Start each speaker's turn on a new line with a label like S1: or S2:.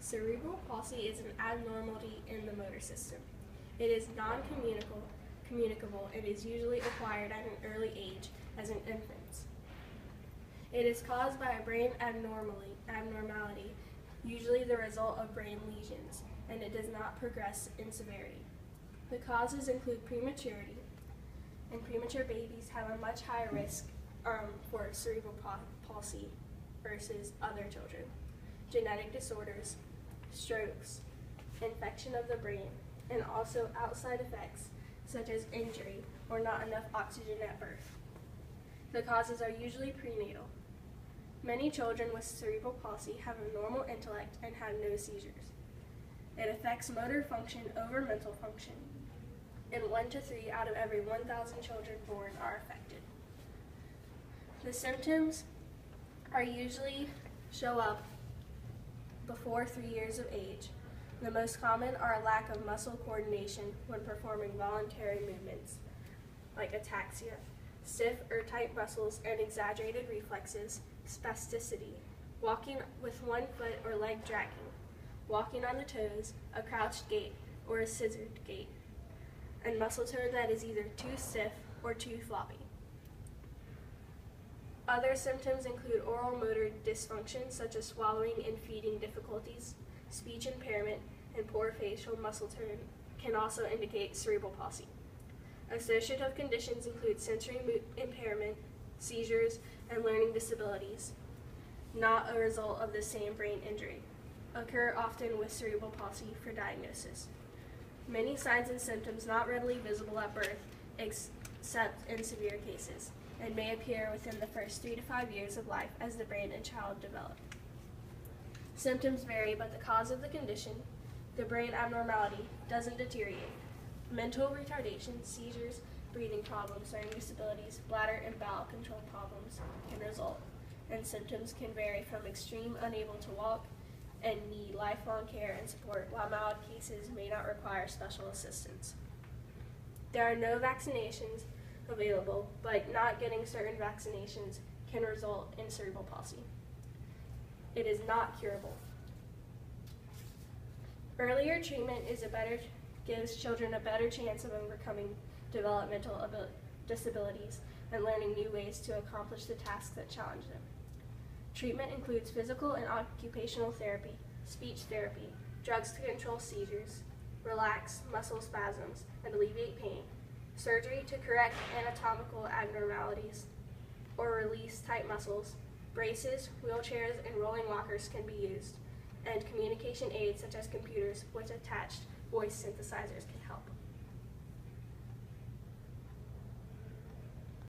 S1: Cerebral palsy is an abnormality in the motor system. It is non-communicable and is usually acquired at an early age as an infant. It is caused by a brain abnormality, usually the result of brain lesions, and it does not progress in severity. The causes include prematurity, and premature babies have a much higher risk for cerebral palsy versus other children. Genetic disorders, strokes, infection of the brain, and also outside effects such as injury or not enough oxygen at birth. The causes are usually prenatal. Many children with cerebral palsy have a normal intellect and have no seizures. It affects motor function over mental function, and 1 to 3 out of every 1,000 children born are affected. The symptoms are usually show up before 3 years of age. The most common are a lack of muscle coordination when performing voluntary movements, like ataxia, stiff or tight muscles and exaggerated reflexes, spasticity, walking with one foot or leg dragging, walking on the toes, a crouched gait, or a scissored gait, and muscle tone that is either too stiff or too floppy. Other symptoms include oral motor dysfunction, such as swallowing and feeding difficulties, speech impairment, and poor facial muscle tone can also indicate cerebral palsy. Associative conditions include sensory impairment, seizures, and learning disabilities, not a result of the same brain injury, occur often with cerebral palsy for diagnosis. Many signs and symptoms not readily visible at birth except in severe cases, and may appear within the first 3 to 5 years of life as the brain and child develop. Symptoms vary, but the cause of the condition, the brain abnormality, doesn't deteriorate. Mental retardation, seizures, breathing problems, learning disabilities, bladder and bowel control problems can result, and symptoms can vary from extreme unable to walk and need lifelong care and support, while mild cases may not require special assistance. There are no vaccinations available, but not getting certain vaccinations can result in cerebral palsy. It is not curable. Earlier treatment gives children a better chance of overcoming developmental disabilities and learning new ways to accomplish the tasks that challenge them. Treatment includes physical and occupational therapy, speech therapy, drugs to control seizures, relax muscle spasms, and alleviate pain, surgery to correct anatomical abnormalities or release tight muscles, braces, wheelchairs, and rolling walkers can be used, and communication aids such as computers with attached voice synthesizers can help.